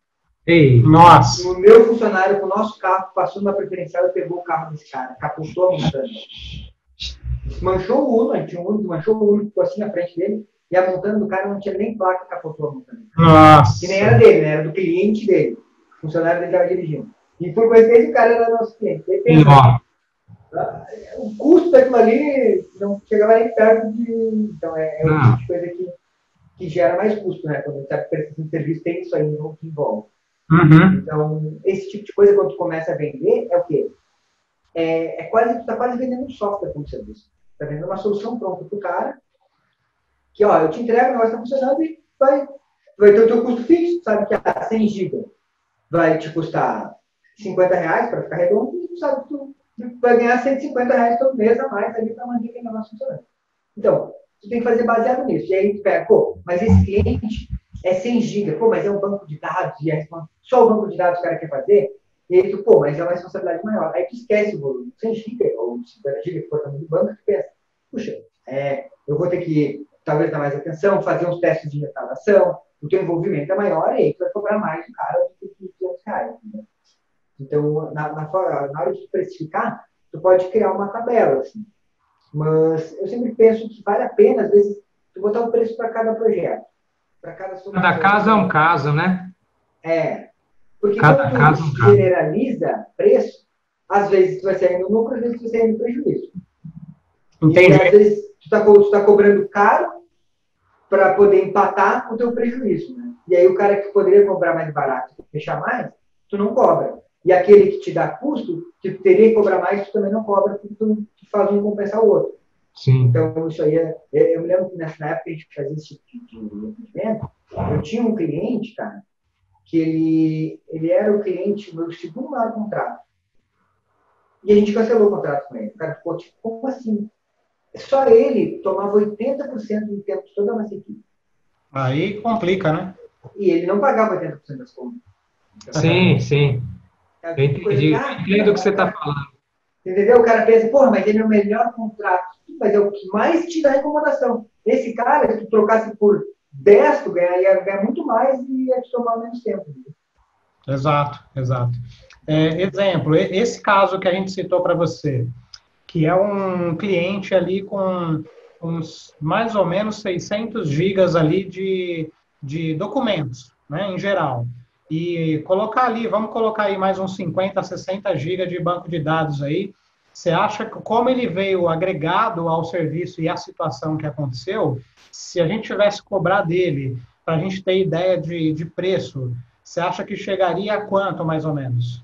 Ei, nossa! O meu funcionário, com o nosso carro, passou na preferencial e pegou o carro desse cara, capotou a Montana. Manchou o Uno, a gente tinha um Uno, manchou o Uno, ficou assim na frente dele, e a Montana do cara não tinha nem placa, capotou a Montana. Nossa! E nem era dele, né? Era do cliente dele. O funcionário dele estava dirigindo. E por coincidência, o cara era nosso cliente. O custo daquilo ali não chegava nem perto de... Então, é o tipo de coisa que gera mais custo, né? Quando você está prestando serviço, tem isso aí que envolve. Uhum. Então, esse tipo de coisa, quando tu começa a vender, é o quê? Tu está quase vendendo um software como serviço. Está vendendo uma solução pronta para o cara, que, ó, eu te entrego, o negócio está funcionando e vai ter o teu custo fixo, sabe que 100 GB vai te custar 50 reais para ficar redondo, e tu sabe que tu vai ganhar 150 reais todo mês a mais ali para manter aquele negócio funcionando. Então, tu tem que fazer baseado nisso. E aí tu pega, mas esse cliente é 100 GB, mas é um banco de dados, e só o banco de dados o cara quer fazer, e aí tu, mas é uma responsabilidade maior. Aí tu esquece o volume, 100 GB ou 50 GB que for também do banco, tu pensa, puxa, eu vou ter que talvez dar mais atenção, fazer uns testes de restauração, o teu envolvimento é maior, e aí tu vai cobrar mais do cara do que 200 reais. Né? Então, na hora de precificar, tu pode criar uma tabela, assim. Mas eu sempre penso que vale a pena, às vezes, tu botar um preço para cada projeto. Cada caso é um caso, né? Porque quando tu generaliza preço, às vezes tu vai sair no lucro, às vezes tu vai sair no prejuízo. Entendi. E às vezes tu tá cobrando caro para poder empatar o teu prejuízo, né? E aí o cara que poderia cobrar mais barato e fechar mais, tu não cobra. E aquele que te dá custo, que tu teria que cobrar mais, tu também não cobra, porque tu faz um compensar o outro. Sim. Então, isso aí eu me lembro que na época a gente fazia esse tipo de atendimento. Eu tinha um cliente, cara, que ele era o cliente, meu segundo maior contrato. E a gente cancelou o contrato com ele. O cara ficou tipo, como assim? Só ele tomava 80% do tempo de toda a nossa equipe. Aí complica, né? E ele não pagava 80% das contas. Sim, sim. Eu entendi. Entendo o que você está falando. Entendeu? O cara pensa, porra, mas ele é o melhor contrato. Mas é o que mais te dá recomendação. Esse cara, se tu trocasse por 10, tu ia ganhar muito mais e ia te tomar menos tempo. Exato. Exemplo, esse caso que a gente citou para você, que é um cliente ali com uns mais ou menos 600 gigas ali de documentos, né, em geral. E vamos colocar aí mais uns 50, 60 gigas de banco de dados aí. Você acha que, como ele veio agregado ao serviço e à situação que aconteceu, se a gente tivesse que cobrar dele, para a gente ter ideia de preço, você acha que chegaria a quanto, mais ou menos?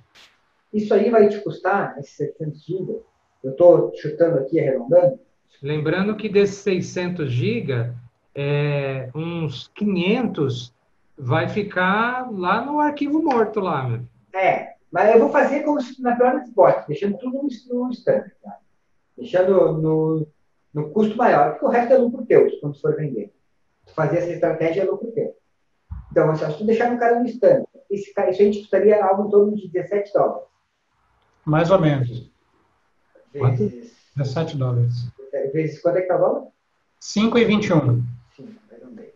Isso aí vai te custar, esses 700 GB, eu estou chutando aqui, arredondando. Lembrando que desses 600 GB, uns 500 vai ficar lá no arquivo morto lá, meu. Mas eu vou fazer como se na pior das hipóteses, deixando tudo no standard, tá? Deixando no custo maior, porque o resto é lucro teu, quando tu for vender. Tu fazer essa estratégia é lucro teu. Então, assim, se tu deixar um cara no stand, isso a gente custaria algo em torno de $17. Mais ou menos. Vezes, $17. vezes quanto é que tá o dólar? 5,21. Sim, arredondei.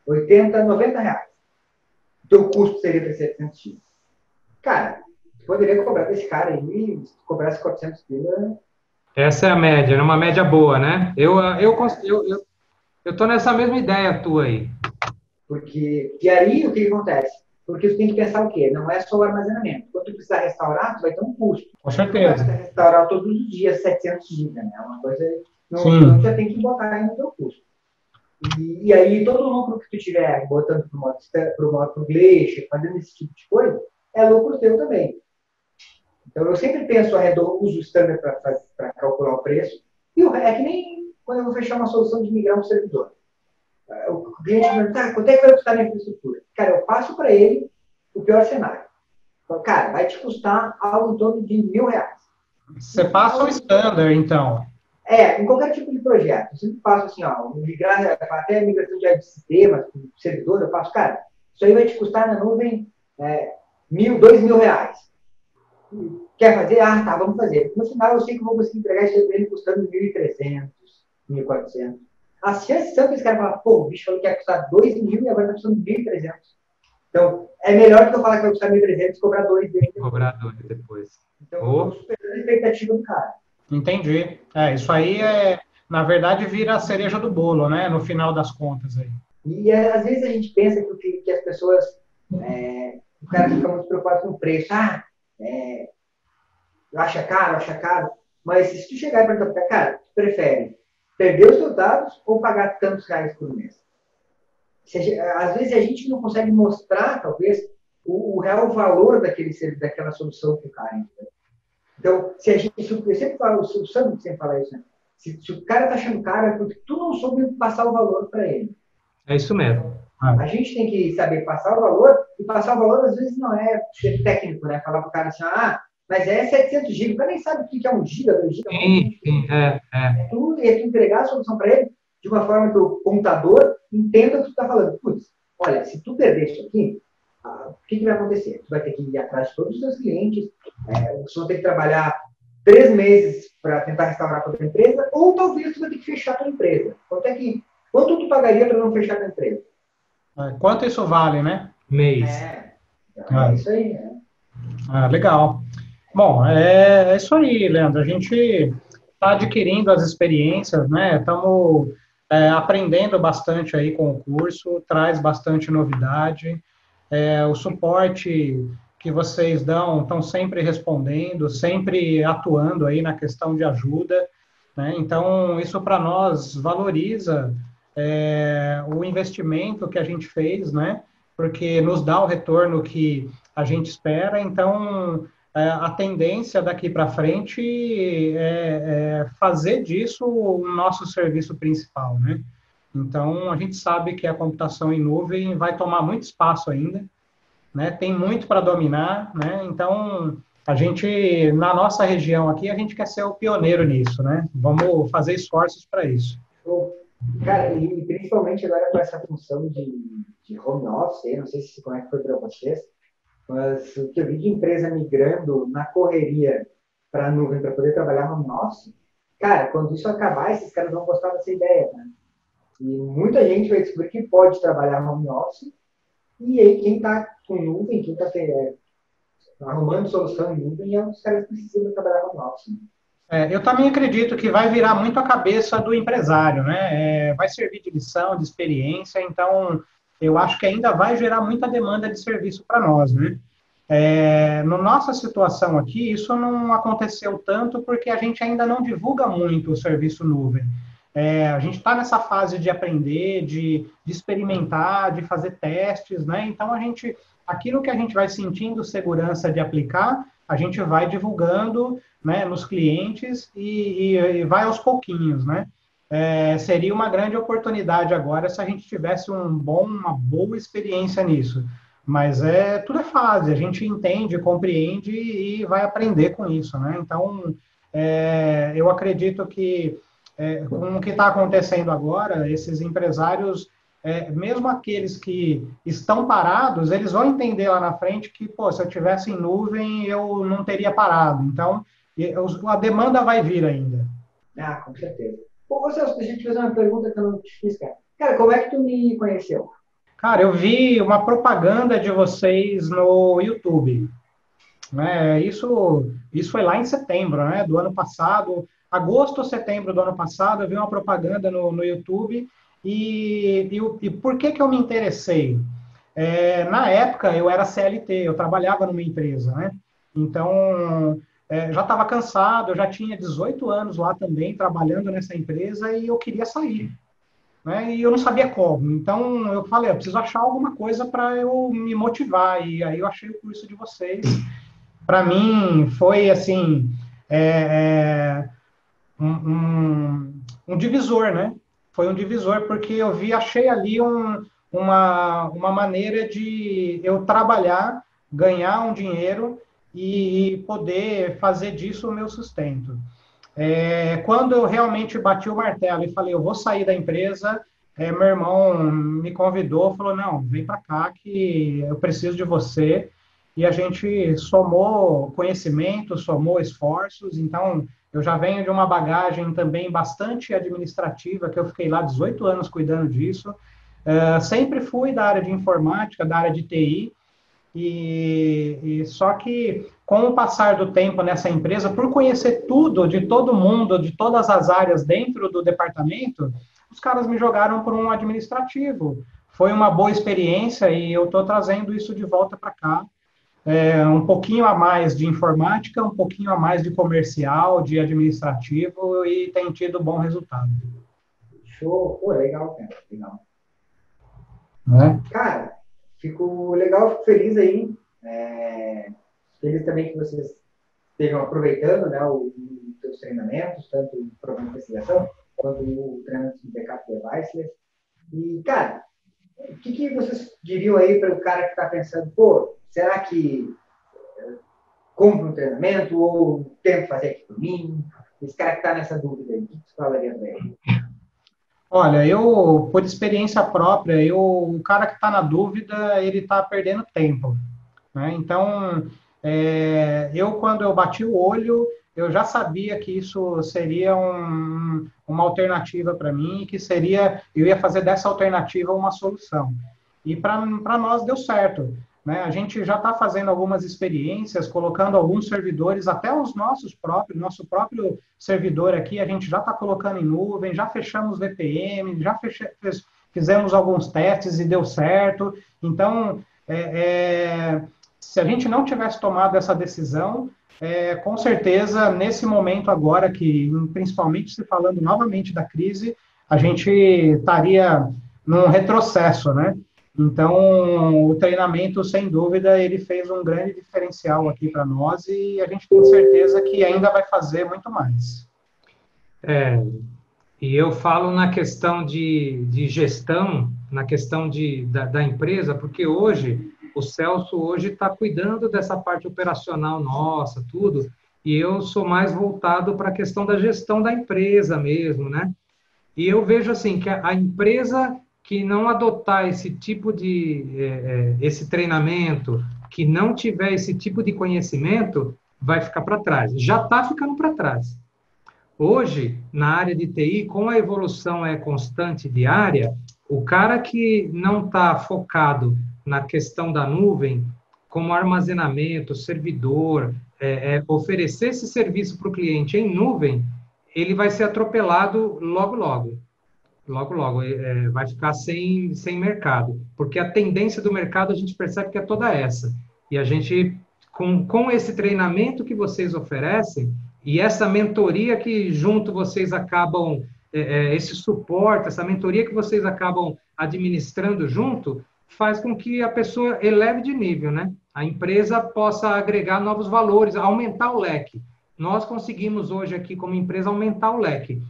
80, R$ 90. O teu custo seria para 700 X. Cara, tu poderia cobrar desse cara aí, se tu cobrasse 400 pila. Essa é a média, é uma média boa, né? Eu tô nessa mesma ideia tua aí. Porque, e aí, o que acontece? Porque tu tem que pensar o quê? Não é só o armazenamento. Quando tu precisar restaurar, tu vai ter um custo. Com Tu não vai certeza. precisar restaurar todos os dias 700 GB, né? É uma coisa que Sim. não já tem que botar aí no teu custo. E aí, todo o lucro que tu tiver botando pro Glacier, fazendo esse tipo de coisa, é lucro teu também. Então, eu sempre penso uso o standard para calcular o preço. E é que nem quando eu vou fechar uma solução de migrar um servidor. O cliente pergunta, quanto é que vai custar a infraestrutura? Cara, eu passo para ele o pior cenário. Falo, cara, vai te custar algo em torno de R$ 1.000. Você passa o standard, então. Em qualquer tipo de projeto. Eu sempre faço assim, migrar, até migração de sistemas, servidor, eu faço, cara, isso aí vai te custar na nuvem R$ 1.000, R$ 2.000. Quer fazer? Ah, tá, vamos fazer. No final, eu sei que eu vou conseguir entregar isso para ele custando 1.300, 1.400. As chances são que esse cara fala, pô, o bicho falou que ia custar 2.000 e agora está custando 1.300. Então, é melhor que eu falar que vai custar 1.300 e cobrar 2 dele. Cobrar 2 depois. Então, eu estou superando a expectativa do cara. Entendi. Isso aí na verdade, vira a cereja do bolo, né? No final das contas aí. E às vezes a gente pensa que as pessoas, o cara fica muito preocupado com o preço. Acha caro. Mas se tu chegar e perguntar para cara, tu prefere perder os teus dados ou pagar tantos reais por mês? Às vezes a gente não consegue mostrar, talvez, o real valor daquela solução que o cara entra. Então, eu sempre falo, o Sandro sempre fala isso, né? Se o cara tá achando caro, é porque tu não soube passar o valor para ele. É isso mesmo. A gente tem que saber passar o valor, e passar o valor às vezes não é ser técnico, né? Falar para o cara assim, mas é 700 GB, o cara nem sabe o que é 1 GB, 2 GB. Sim, É tu entregar a solução para ele de uma forma que o contador entenda o que tu está falando. Putz, olha, se tu perder isso aqui, o que vai acontecer? Tu vai ter que ir atrás de todos os teus clientes, você vai ter que trabalhar 3 meses para tentar restaurar a tua empresa, ou talvez tu vai ter que fechar a tua empresa. Quanto tu pagaria para não fechar a tua empresa? Quanto isso vale, né? Mês. É isso aí, né? Legal. Bom, é isso aí, Leandro. A gente está adquirindo as experiências, né? Estamos aprendendo bastante aí com o curso, traz bastante novidade. O suporte que vocês dão estão sempre respondendo, sempre atuando aí na questão de ajuda, né? Então, isso para nós valoriza o investimento que a gente fez, né? Porque nos dá o retorno que a gente espera. Então, a tendência daqui para frente é fazer disso o nosso serviço principal, né? Então, a gente sabe que a computação em nuvem vai tomar muito espaço ainda, né? Tem muito para dominar, né? Então, a gente, na nossa região aqui, a gente quer ser o pioneiro nisso, né? Vamos fazer esforços para isso. Cara, e principalmente agora com essa função de home office, não sei como é que foi para vocês, mas o que eu vi de empresa migrando na correria para a nuvem para poder trabalhar home office, cara, quando isso acabar, esses caras vão gostar dessa ideia, né? E muita gente vai descobrir que pode trabalhar home office, e aí quem está com nuvem, quem está arrumando solução em nuvem, é os caras que precisam trabalhar home office. Eu também acredito que vai virar muito a cabeça do empresário, né? Vai servir de lição, de experiência, então eu acho que ainda vai gerar muita demanda de serviço para nós, né? Na nossa situação aqui, isso não aconteceu tanto porque a gente ainda não divulga muito o serviço nuvem. A gente está nessa fase de aprender, de experimentar, de fazer testes, né? Então, aquilo que a gente vai sentindo segurança de aplicar, a gente vai divulgando, né, nos clientes e vai aos pouquinhos, né? Seria uma grande oportunidade agora se a gente tivesse uma boa experiência nisso. Mas tudo é fase, a gente entende, compreende e vai aprender com isso, né? Então, eu acredito que com o que está acontecendo agora, esses empresários, mesmo aqueles que estão parados, eles vão entender lá na frente que, pô, se eu tivesse em nuvem, eu não teria parado. Então, a demanda vai vir ainda. Ah, com certeza. Pô, Celso, deixa eu te fazer uma pergunta que eu não te fiz, cara. Cara, como é que tu me conheceu? Cara, eu vi uma propaganda de vocês no YouTube, né? Isso foi lá em setembro, né, do ano passado, agosto ou setembro do ano passado, eu vi uma propaganda no YouTube e por que eu me interessei? Na época, eu era CLT, eu trabalhava numa empresa, né? Então, já estava cansado, eu já tinha 18 anos lá também, trabalhando nessa empresa, e eu queria sair, né? E eu não sabia como. Então, eu falei, eu preciso achar alguma coisa para eu me motivar, e aí eu achei o curso de vocês. Para mim, foi, assim, é, um divisor, né? Foi um divisor, porque achei ali uma maneira de eu trabalhar, ganhar um dinheiro e poder fazer disso o meu sustento. Quando eu realmente bati o martelo e falei, eu vou sair da empresa, meu irmão me convidou, falou, não, vem para cá que eu preciso de você. E a gente somou conhecimento, somou esforços, então eu já venho de uma bagagem também bastante administrativa, que eu fiquei lá 18 anos cuidando disso. Sempre fui da área de informática, da área de TI, e só que com o passar do tempo nessa empresa, por conhecer tudo de todo mundo, de todas as áreas dentro do departamento, os caras me jogaram para um administrativo. Foi uma boa experiência e eu estou trazendo isso de volta para cá. Um pouquinho a mais de informática, um pouquinho a mais de comercial, de administrativo, e tem tido bom resultado. Show. Pô, legal, cara. Legal. Né? Cara, fico legal, fico feliz aí. Feliz também que vocês estejam aproveitando, né, os seus treinamentos, tanto o programa de investigação, quanto o treinamento de backup devices. E, cara, o que vocês diriam aí para o cara que está pensando, pô, será que compro um treinamento ou tento fazer aqui por mim? Esse cara que está nessa dúvida aí, o que você falaria para ele? Olha, por experiência própria, o cara que está na dúvida, ele está perdendo tempo, né? Então, quando eu bati o olho, eu já sabia que isso seria uma alternativa para mim, eu ia fazer dessa alternativa uma solução. E para nós deu certo, né? A gente já está fazendo algumas experiências, colocando alguns servidores, até nosso próprio servidor aqui, a gente já está colocando em nuvem, já fechamos VPN, fizemos alguns testes e deu certo. Então, se a gente não tivesse tomado essa decisão, com certeza, nesse momento agora, principalmente se falando novamente da crise, a gente estaria num retrocesso, né? Então, o treinamento, sem dúvida, ele fez um grande diferencial aqui para nós e a gente tem certeza que ainda vai fazer muito mais. E eu falo na questão de gestão, na questão da empresa, porque hoje, o Celso hoje está cuidando dessa parte operacional nossa, tudo, e eu sou mais voltado para a questão da gestão da empresa mesmo, né? E eu vejo assim, que a empresa que não adotar esse tipo esse treinamento, que não tiver esse tipo de conhecimento, vai ficar para trás. Já está ficando para trás. Hoje, na área de TI, como a evolução é constante diária, o cara que não está focado na questão da nuvem, como armazenamento, servidor, oferecer esse serviço para o cliente em nuvem, ele vai ser atropelado logo, logo. Logo, logo, vai ficar sem mercado. Porque a tendência do mercado, a gente percebe que é toda essa. E a gente, com esse treinamento que vocês oferecem, e essa mentoria que junto vocês acabam, esse suporte, essa mentoria que vocês acabam administrando junto, faz com que a pessoa eleve de nível, né? A empresa possa agregar novos valores, aumentar o leque. Nós conseguimos hoje aqui, como empresa, aumentar o leque.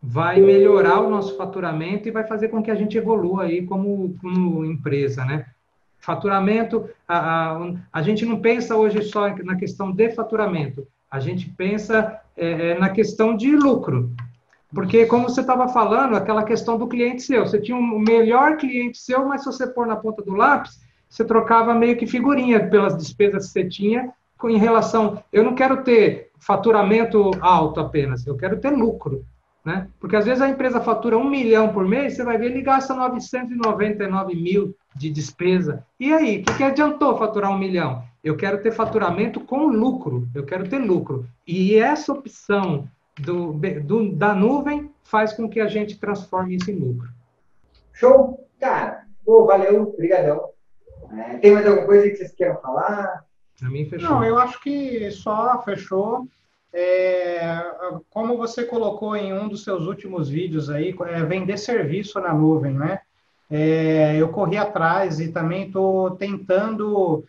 Vai melhorar o nosso faturamento e vai fazer com que a gente evolua aí como empresa, né? Faturamento, a gente não pensa hoje só na questão de faturamento, a gente pensa na questão de lucro. Porque, como você estava falando, aquela questão do cliente seu. Você tinha um melhor cliente seu, mas se você pôr na ponta do lápis, você trocava meio que figurinha pelas despesas que você tinha em relação... Eu não quero ter faturamento alto apenas, eu quero ter lucro, né? Porque, às vezes, a empresa fatura 1 milhão por mês, você vai ver, ele gasta 999 mil de despesa. E aí, o que adiantou faturar 1 milhão? Eu quero ter faturamento com lucro, eu quero ter lucro. E essa opção da nuvem faz com que a gente transforme isso em lucro. Show? Cara, pô, valeu, obrigadão. Tem mais alguma coisa que vocês queiram falar? Pra mim, fechou. Não, eu acho que só fechou. Como você colocou em um dos seus últimos vídeos aí, vender serviço na nuvem, né? Eu corri atrás e também estou tentando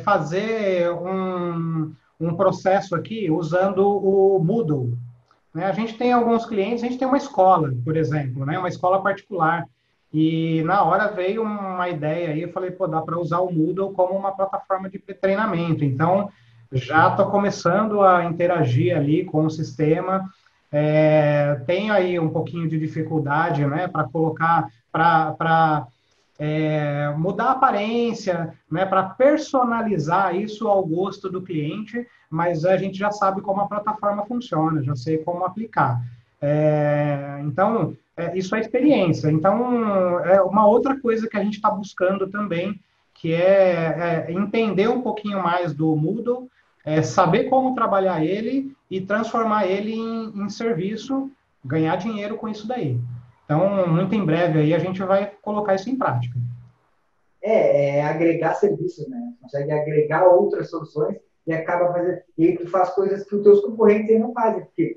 fazer um processo aqui usando o Moodle. Né? A gente tem alguns clientes, a gente tem uma escola, por exemplo, né? Uma escola particular. E na hora veio uma ideia aí, eu falei, pô, dá para usar o Moodle como uma plataforma de treinamento. Então, já estou começando a interagir ali com o sistema. Tenho aí um pouquinho de dificuldade, né, para colocar, para mudar a aparência, né, para personalizar isso ao gosto do cliente, mas a gente já sabe como a plataforma funciona, já sei como aplicar. Então, isso é experiência. Então, é uma outra coisa que a gente está buscando também, que é entender um pouquinho mais do Moodle, saber como trabalhar ele e transformar ele em serviço, ganhar dinheiro com isso daí. Então, muito em breve aí a gente vai colocar isso em prática. Agregar serviços, né? Consegue agregar outras soluções e acaba fazendo. E aí tu faz coisas que os teus concorrentes aí não fazem, porque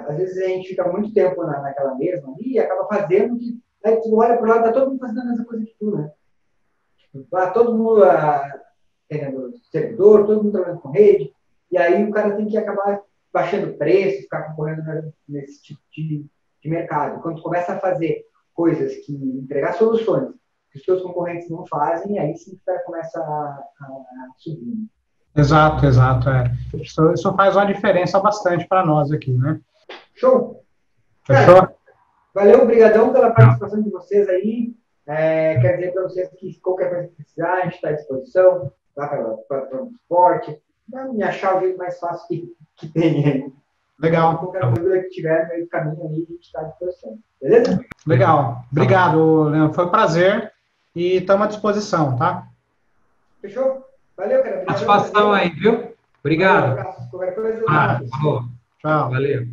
às vezes a gente fica muito tempo naquela mesma e acaba fazendo que. Aí tu olha pro lado, tá todo mundo fazendo a mesma coisa que tu, né? Todo mundo tendo servidor, todo mundo trabalhando com rede, e aí o cara tem que acabar baixando o preço, ficar concorrendo nesse tipo de mercado. Quando tu começa a fazer coisas que entregar soluções que os teus concorrentes não fazem, aí sim o cara começa a subir. Exato. Isso faz uma diferença bastante para nós aqui, né? Show! Fechou? Cara, valeu, obrigadão pela participação de vocês aí. Quero dizer para vocês que qualquer coisa que precisar, a gente está à disposição, lá para o esporte. Vai me achar o jeito mais fácil que tem aí. Legal. Qualquer dúvida que tiver no meio do caminho aí, a gente está à disposição. Beleza? Legal. Obrigado, Leandro. Foi um prazer e estamos à disposição, tá? Fechou? Valeu, cara. Satisfação aí, viu? Obrigado. Qualquer coisa, Tchau. Tchau. Valeu.